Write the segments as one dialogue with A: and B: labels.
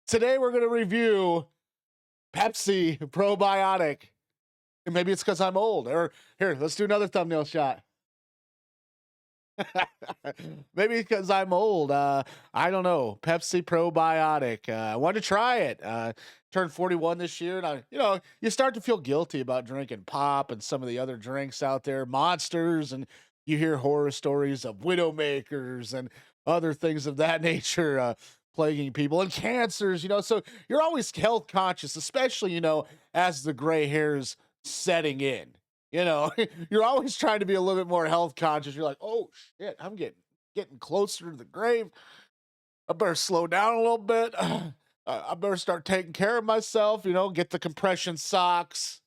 A: Today we're going to review Pepsi Probiotic. And maybe it's because I'm old. Or here, let's do another thumbnail shot. Maybe because I'm old. I don't know. Pepsi Probiotic. I wanted to try it. Turned 41 this year, and you start to feel guilty about drinking pop and some of the other drinks out there, monsters, and you hear horror stories of widowmakers and other things of that nature. Plaguing people and cancers, so you're always health conscious, especially, as the gray hairs setting in. You're always trying to be a little bit more health conscious. You're like, oh shit, I'm getting closer to the grave. I better slow down a little bit. I better start taking care of myself. Get the compression socks.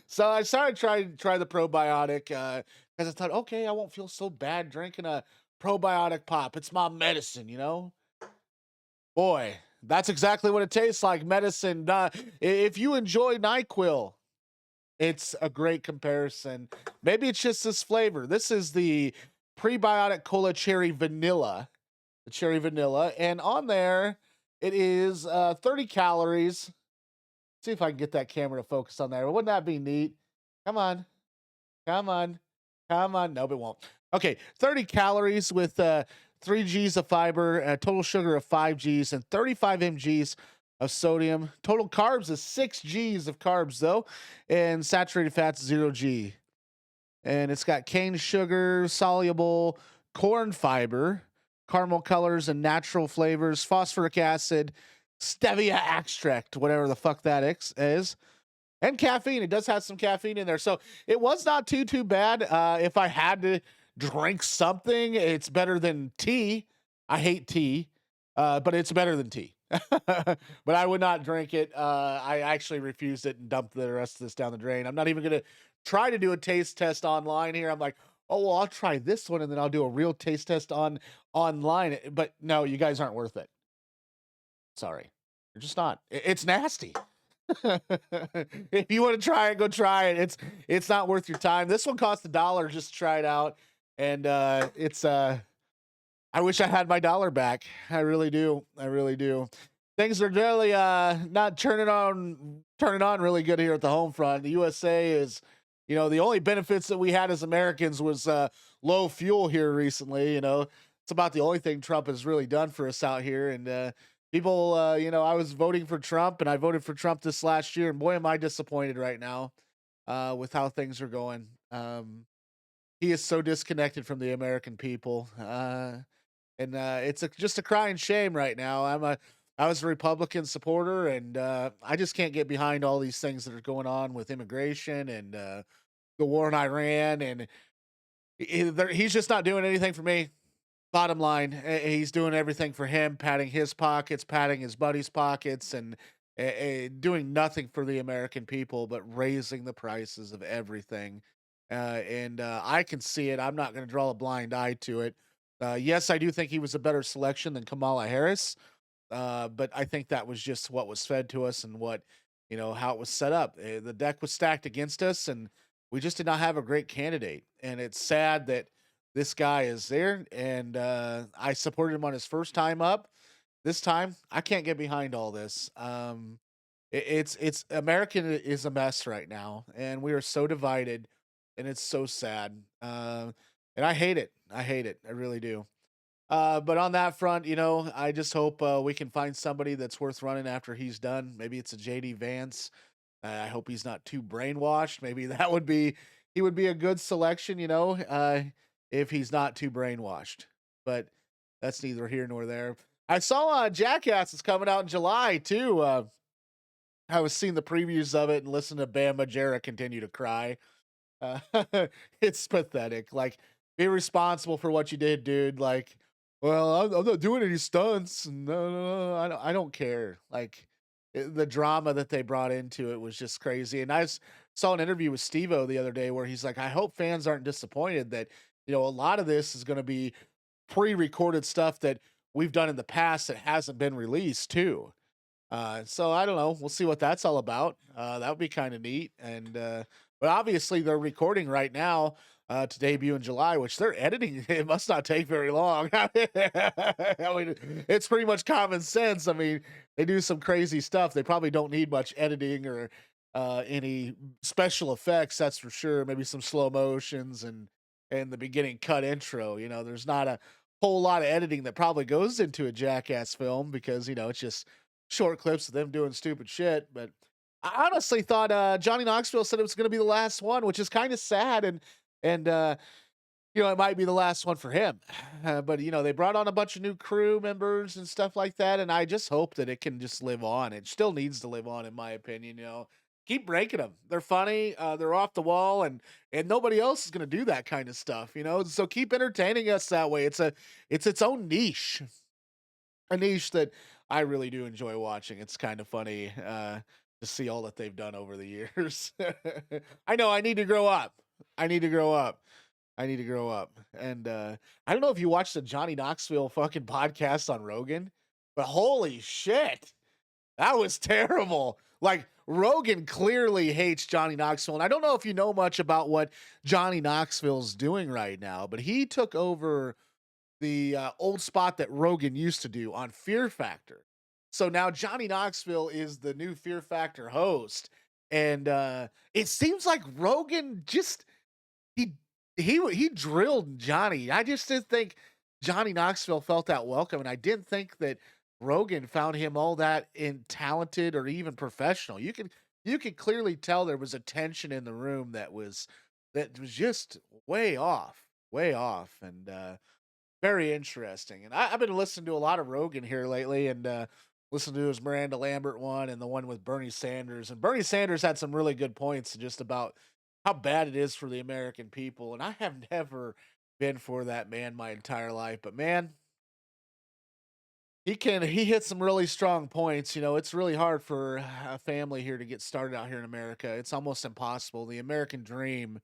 A: So I started try the probiotic because I thought, okay, I won't feel so bad drinking a probiotic pop. It's my medicine. Boy, that's exactly what it tastes like. Medicine. If you enjoy NyQuil, it's a great comparison. Maybe it's just this flavor. This is the prebiotic cola cherry vanilla, the cherry vanilla, and on there it is 30 calories. See if I can get that camera to focus on there. Wouldn't that be neat? Come on, come on, come on. Nope, it won't. Okay, 30 calories with 3 G's of fiber, total sugar of 5 G's, and 35 mg's of sodium. Total carbs is 6 G's of carbs, though, and saturated fats, 0 G. And it's got cane sugar, soluble corn fiber, caramel colors and natural flavors, phosphoric acid, stevia extract, whatever the fuck that is, and caffeine. It does have some caffeine in there. So it was not too bad. If I had to drink something, it's better than tea. I hate tea, but it's better than tea. But I would not drink it. I actually refused it and dumped the rest of this down the drain. I'm not even going to try to do a taste test online here. I'm like, oh, well, I'll try this one and then I'll do a real taste test online. But no, you guys aren't worth it. Sorry. You're just not. It's nasty. If you want to try it, go try it. It's not worth your time. This one cost $1 just to try it out. And it's I wish I had my dollar back. I really do. I really do. Things are really not turning on really good here at the home front. The USA is, the only benefits that we had as Americans was low fuel here recently. It's about the only thing Trump has really done for us out here. And people, I was voting for Trump, and I voted for Trump this last year, and boy, am I disappointed right now with how things are going. He is so disconnected from the American people. And it's just a crying shame right now. I was a Republican supporter, and I just can't get behind all these things that are going on with immigration and the war in Iran, and he's just not doing anything for me. Bottom line, he's doing everything for him, patting his pockets, patting his buddies' pockets, and doing nothing for the American people, but raising the prices of everything. And I can see it. I'm not going to draw a blind eye to it. Yes, I do think he was a better selection than Kamala Harris, but I think that was just what was fed to us and how it was set up. The deck was stacked against us, and we just did not have a great candidate. And it's sad that this guy is there, and I supported him on his first time up. This time, I can't get behind all this. It's American is a mess right now, and we are so divided, and it's so sad. And I hate it. I hate it. I really do. But on that front, I just hope we can find somebody that's worth running after he's done. Maybe it's a JD Vance. I hope he's not too brainwashed. Maybe he would be a good selection, if he's not too brainwashed. But that's neither here nor there. I saw Jackass is coming out in July too. I was seeing the previews of it and listening to Bam Margera continue to cry. Uh, it's pathetic. Like, be responsible for what you did, dude. Like, well, I'm not doing any stunts. No, I don't care. Like, the drama that they brought into it was just crazy. And saw an interview with Steve-O the other day where he's like, I hope fans aren't disappointed that, a lot of this is going to be pre-recorded stuff that we've done in the past that hasn't been released too. So I don't know. We'll see what that's all about. That would be kind of neat. And but obviously they're recording right now. to debut in July, which they're editing. It must not take very long. I mean, it's pretty much common sense. I mean, they do some crazy stuff. They probably don't need much editing or any special effects. That's for sure. Maybe some slow motions and the beginning cut intro. You know, there's not a whole lot of editing that probably goes into a Jackass film because it's just short clips of them doing stupid shit. But I honestly thought Johnny Knoxville said it was going to be the last one, which is kind of sad, and it might be the last one for him. But they brought on a bunch of new crew members and stuff like that, and I just hope that it can just live on. It still needs to live on, in my opinion. Keep breaking them. They're funny. They're off the wall, and nobody else is going to do that kind of stuff. So keep entertaining us that way. It's its own niche, a niche that I really do enjoy watching. It's kind of funny to see all that they've done over the years. I know I need to grow up. I need to grow up. I need to grow up. And I don't know if you watched the Johnny Knoxville fucking podcast on Rogan, but holy shit, that was terrible. Like Rogan clearly hates Johnny Knoxville, and I don't know if you know much about what Johnny Knoxville's doing right now, but he took over the old spot that Rogan used to do on Fear Factor. So now Johnny Knoxville is the new Fear Factor host, and it seems like Rogan just he he drilled Johnny. I just didn't think Johnny Knoxville felt that welcome, and I didn't think that Rogan found him all that in talented or even professional. You could clearly tell there was a tension in the room that was just way off, and very interesting. And I've been listening to a lot of Rogan here lately, and listened to his Miranda Lambert one and the one with Bernie Sanders. And Bernie Sanders had some really good points just about how bad it is for the American people. And I have never been for that man my entire life, but man, he hits some really strong points. It's really hard for a family here to get started out here in America. It's almost impossible. The American dream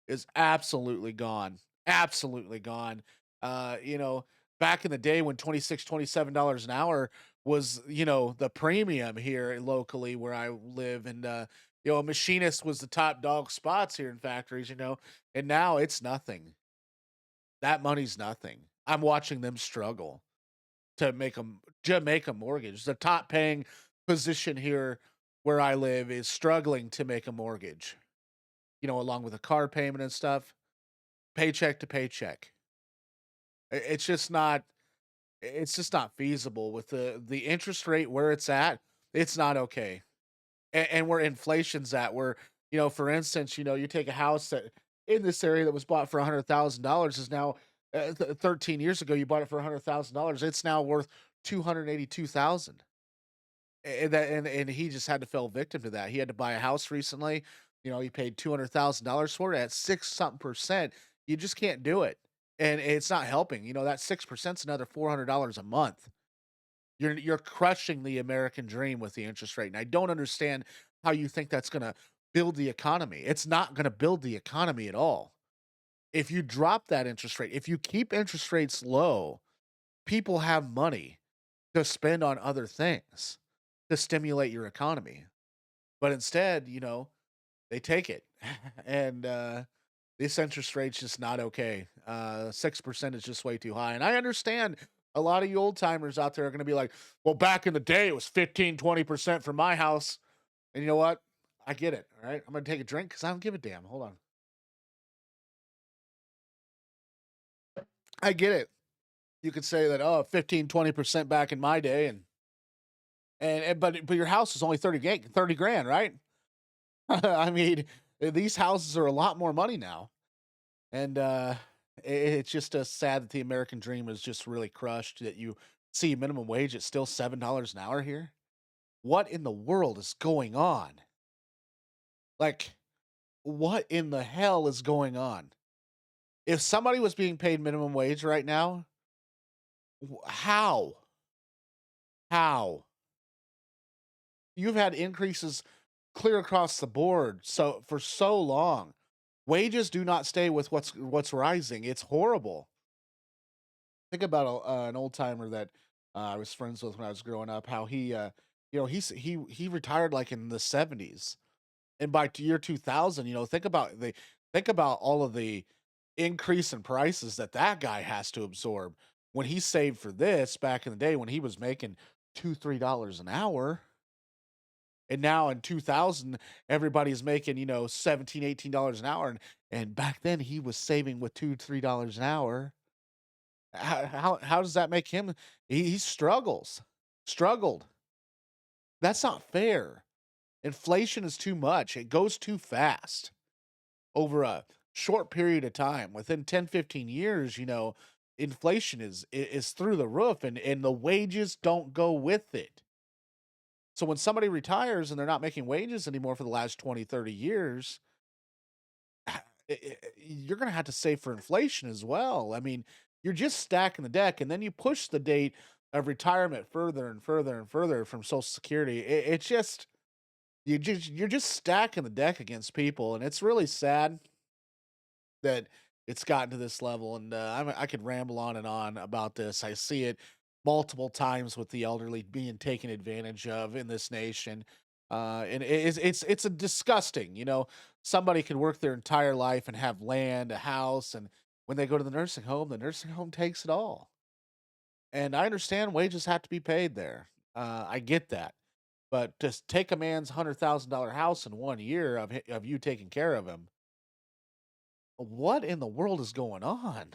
A: is absolutely gone. Absolutely gone. Back in the day when $27 an hour was, the premium here locally where I live, and a machinist was the top dog spots here in factories, and now it's nothing. That money's nothing. I'm watching them struggle to make a mortgage. The top paying position here where I live is struggling to make a mortgage, along with a car payment and stuff, paycheck to paycheck. It's just not feasible with the interest rate where it's at. It's not okay. And where inflation's at, where, for instance, you take a house that in this area that was bought for $100,000 is now 13 years ago, you bought it for $100,000. It's now worth 282,000. And he just had to fell victim to that. He had to buy a house recently. He paid $200,000 for it at 6 something percent. You just can't do it. And it's not helping. That 6% is another $400 a month. You're crushing the American dream with the interest rate. And I don't understand how you think that's gonna build the economy. It's not gonna build the economy at all. If you drop that interest rate, if you keep interest rates low, people have money to spend on other things to stimulate your economy. But instead, they take it. And this interest rate's just not okay. 6% is just way too high. And I understand a lot of you old timers out there are going to be like, well, back in the day, it was 15-20% for my house. And you know what? I get it. All right. I'm going to take a drink because I don't give a damn. Hold on. I get it. You could say that, oh, 15-20% back in my day. But your house is only 30 grand, right? I mean, these houses are a lot more money now. And it's just sad that the American dream is just really crushed. That you see minimum wage at still $7 an hour here. What in the world is going on? Like, what in the hell is going on? If somebody was being paid minimum wage right now, how? How? You've had increases clear across the board so for so long. Wages do not stay with what's rising. It's horrible. Think about an old timer that I was friends with when I was growing up. How he retired like in the 70s, and by year 2000, think about all of the increase in prices that that guy has to absorb when he saved for this back in the day when he was making $2, $3 an hour. And now in 2000, everybody's making, you know, 17, $18 an hour. And back then he was saving with $2, $3 an hour. How does that make him? He struggled. That's not fair. Inflation is too much. It goes too fast over a short period of time. Within 10, 15 years, you know, inflation is through the roof and the wages don't go with it. So when somebody retires and they're not making wages anymore for the last 20, 30 years, you're going to have to save for inflation as well. I mean, you're just stacking the deck and then you push the date of retirement further and further and further from Social Security. It's just you're just stacking the deck against people and it's really sad that it's gotten to this level, and I could ramble on and on about this. I see it multiple times with the elderly being taken advantage of in this nation, and it's a disgusting. You know, somebody can work their entire life and have land, a house, and when they go to the nursing home takes it all. And I understand wages have to be paid there. I get that. But just take a man's $100,000 house in 1 year of you taking care of him. What in the world is going on?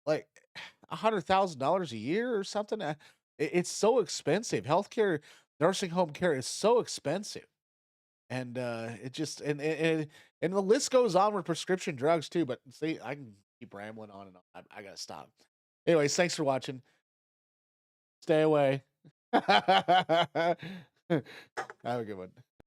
A: Like $100,000 a year or something? It's so expensive. Healthcare, nursing home care is so expensive, and it just and the list goes on with prescription drugs too. But see, I can keep rambling on and on. I gotta stop. Anyways, thanks for watching. Stay away. Have a good one.